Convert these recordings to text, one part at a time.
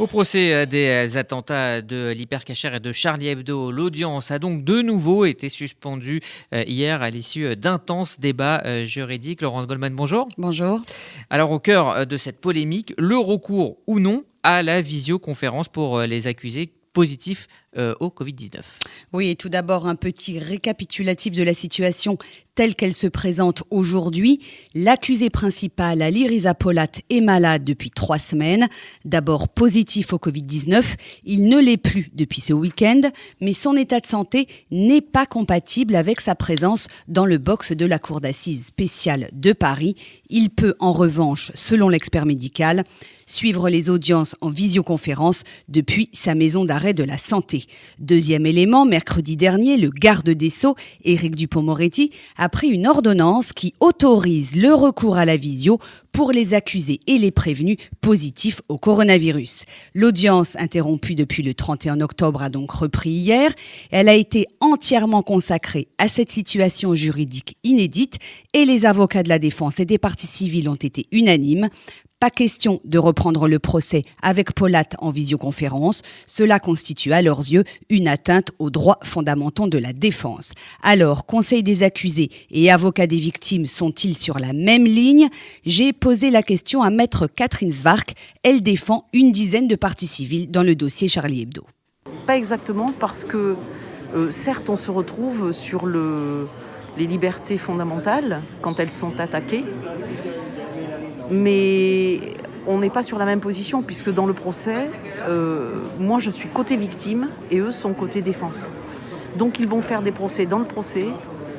Au procès des attentats de l'Hyper Cacher et de Charlie Hebdo, l'audience a donc de nouveau été suspendue hier à l'issue d'intenses débats juridiques. Laurence Goldman, bonjour. Bonjour. Alors au cœur de cette polémique, le recours ou non à la visioconférence pour les accusés positifs au Covid-19. Oui, et tout d'abord un petit récapitulatif de la situation telle qu'elle se présente aujourd'hui. L'accusé principal, Ali Riza Polat, est malade depuis 3 semaines. D'abord positif au Covid-19, il ne l'est plus depuis ce week-end, mais son état de santé n'est pas compatible avec sa présence dans le box de la cour d'assises spéciale de Paris. Il peut en revanche, selon l'expert médical, suivre les audiences en visioconférence depuis sa maison d'arrêt de la santé. Deuxième élément, mercredi dernier, le garde des Sceaux, Éric Dupond-Moretti, a pris une ordonnance qui autorise le recours à la visio pour les accusés et les prévenus positifs au coronavirus. L'audience, interrompue depuis le 31 octobre, a donc repris hier. Elle a été entièrement consacrée à cette situation juridique inédite et les avocats de la défense et des parties civiles ont été unanimes. Pas question de reprendre le procès avec Polat en visioconférence. Cela constitue à leurs yeux une atteinte aux droits fondamentaux de la défense. Alors, Conseil des accusés et avocats des victimes sont-ils sur la même ligne ? J'ai posé la question à maître Catherine Zwark. Elle défend une dizaine de parties civiles dans le dossier Charlie Hebdo. Pas exactement, parce que certes on se retrouve sur les libertés fondamentales quand elles sont attaquées, mais on n'est pas sur la même position, puisque dans le procès, moi je suis côté victime et eux sont côté défense. Donc ils vont faire des procès dans le procès,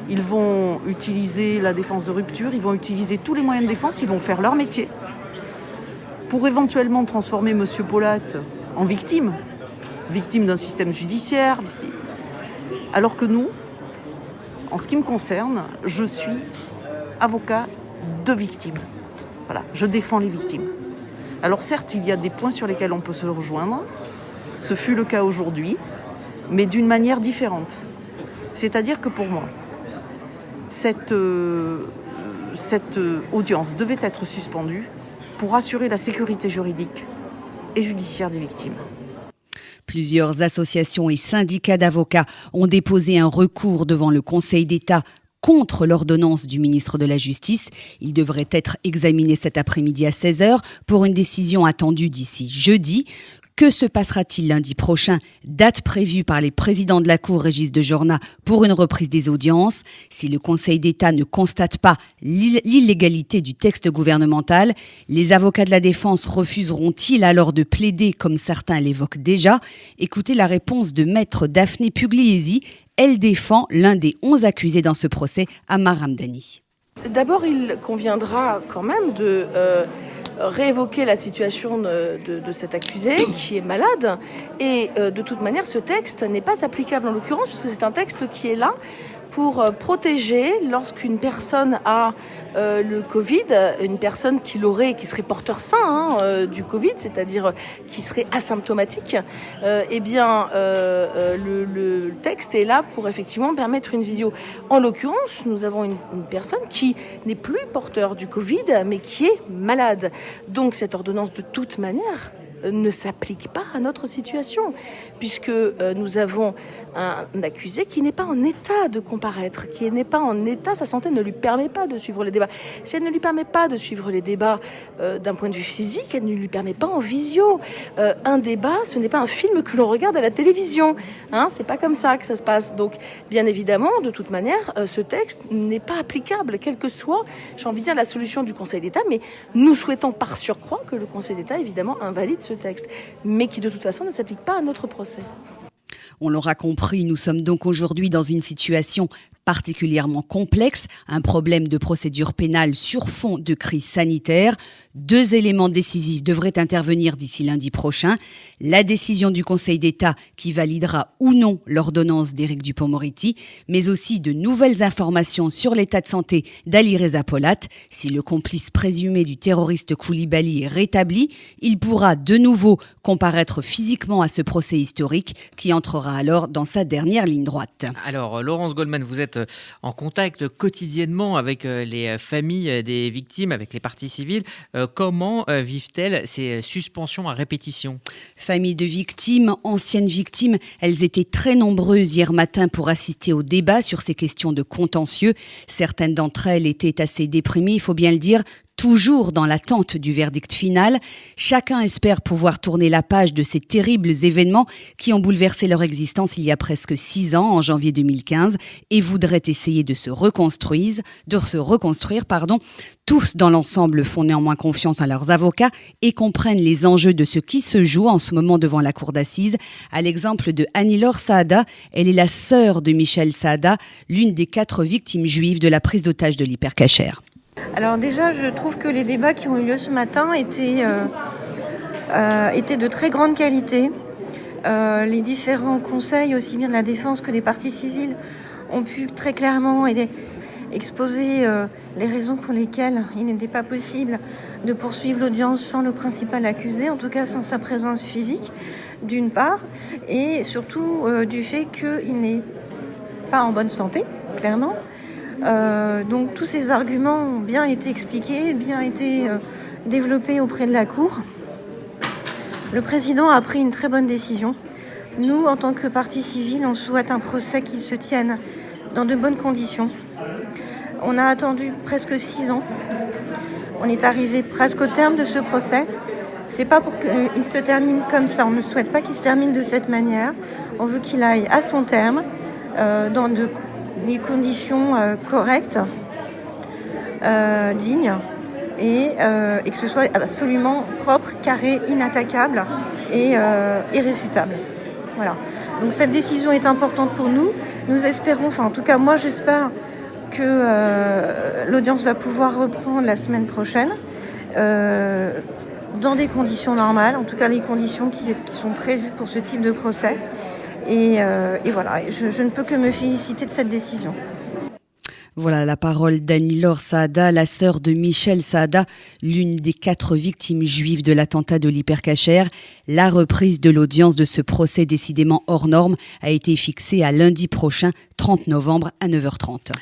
ils vont utiliser la défense de rupture, ils vont utiliser tous les moyens de défense, ils vont faire leur métier pour éventuellement transformer M. Polat en victime d'un système judiciaire, alors que nous, en ce qui me concerne, je suis avocat de victimes. Voilà, je défends les victimes. Alors certes, il y a des points sur lesquels on peut se rejoindre. Ce fut le cas aujourd'hui, mais d'une manière différente. C'est-à-dire que pour moi, cette audience devait être suspendue pour assurer la sécurité juridique et judiciaire des victimes. Plusieurs associations et syndicats d'avocats ont déposé un recours devant le Conseil d'État contre l'ordonnance du ministre de la Justice. Il devrait être examiné cet après-midi à 16h pour une décision attendue d'ici jeudi. Que se passera-t-il lundi prochain ? Date prévue par les présidents de la Cour, Régis Dejorna, pour une reprise des audiences. Si le Conseil d'État ne constate pas l'illégalité du texte gouvernemental, les avocats de la défense refuseront-ils alors de plaider comme certains l'évoquent déjà ? Écoutez la réponse de maître Daphné Pugliesi. Elle défend l'un des 11 accusés dans ce procès, Ammar Hamdani. D'abord, il conviendra quand même de réévoquer la situation de cet accusé qui est malade. Et de toute manière, ce texte n'est pas applicable en l'occurrence, parce que c'est un texte qui est là pour protéger lorsqu'une personne a le Covid, une personne qui serait porteur sain du Covid, c'est-à-dire qui serait asymptomatique, le texte est là pour effectivement permettre une visio. En l'occurrence, nous avons une personne qui n'est plus porteur du Covid, mais qui est malade. Donc cette ordonnance, de toute manière, ne s'applique pas à notre situation, puisque nous avons un accusé qui n'est pas en état de comparaître, qui n'est pas en état, sa santé ne lui permet pas de suivre les débats. Si elle ne lui permet pas de suivre les débats d'un point de vue physique, elle ne lui permet pas en visio. Un débat, ce n'est pas un film que l'on regarde à la télévision. C'est pas comme ça que ça se passe. Donc, bien évidemment, de toute manière, ce texte n'est pas applicable, quelle que soit, j'ai envie de dire, la solution du Conseil d'État, mais nous souhaitons par surcroît que le Conseil d'État, évidemment, invalide ce texte, mais qui de toute façon ne s'applique pas à notre procès. On l'aura compris, nous sommes donc aujourd'hui dans une situation particulièrement complexe, un problème de procédure pénale sur fond de crise sanitaire. 2 éléments décisifs devraient intervenir d'ici lundi prochain. La décision du Conseil d'État qui validera ou non l'ordonnance d'Éric Dupond-Moretti, mais aussi de nouvelles informations sur l'état de santé d'Ali Riza Polat. Si le complice présumé du terroriste Koulibaly est rétabli, il pourra de nouveau comparaître physiquement à ce procès historique qui entrera alors dans sa dernière ligne droite. Alors, Laurence Goldman, vous êtes êtes en contact quotidiennement avec les familles des victimes, avec les parties civiles. Comment vivent-elles ces suspensions à répétition? Familles de victimes, anciennes victimes, elles étaient très nombreuses hier matin pour assister au débat sur ces questions de contentieux. Certaines d'entre elles étaient assez déprimées, il faut bien le dire, toujours dans l'attente du verdict final. Chacun espère pouvoir tourner la page de ces terribles événements qui ont bouleversé leur existence il y a presque 6 ans, en janvier 2015, et voudraient essayer de se reconstruire. Tous dans l'ensemble font néanmoins confiance à leurs avocats et comprennent les enjeux de ce qui se joue en ce moment devant la cour d'assises. À l'exemple de Annie-Laure Saada, elle est la sœur de Michel Saada, l'une des 4 victimes juives de la prise d'otage de l'Hyper Cacher. Alors déjà, je trouve que les débats qui ont eu lieu ce matin étaient de très grande qualité. Les différents conseils, aussi bien de la défense que des parties civiles, ont pu très clairement exposer les raisons pour lesquelles il n'était pas possible de poursuivre l'audience sans le principal accusé, en tout cas sans sa présence physique, d'une part, et surtout du fait qu'il n'est pas en bonne santé, clairement. Donc tous ces arguments ont bien été expliqués, bien été développés auprès de la Cour. Le président a pris une très bonne décision. Nous, en tant que partie civile, on souhaite un procès qui se tienne dans de bonnes conditions. On a attendu presque 6 ans. On est arrivé presque au terme de ce procès. C'est pas pour qu'il se termine comme ça. On ne souhaite pas qu'il se termine de cette manière. On veut qu'il aille à son terme dans des conditions correctes, dignes, et que ce soit absolument propre, carré, inattaquable et irréfutable. Voilà. Donc cette décision est importante pour nous. Nous espérons, en tout cas moi j'espère que l'audience va pouvoir reprendre la semaine prochaine dans des conditions normales, en tout cas les conditions qui sont prévues pour ce type de procès. Et voilà, je ne peux que me féliciter de cette décision. Voilà la parole d'Annie-Laure Saada, la sœur de Michel Saada, l'une des 4 victimes juives de l'attentat de l'Hyper Cacher. La reprise de l'audience de ce procès décidément hors norme a été fixée à lundi prochain, 30 novembre à 9h30.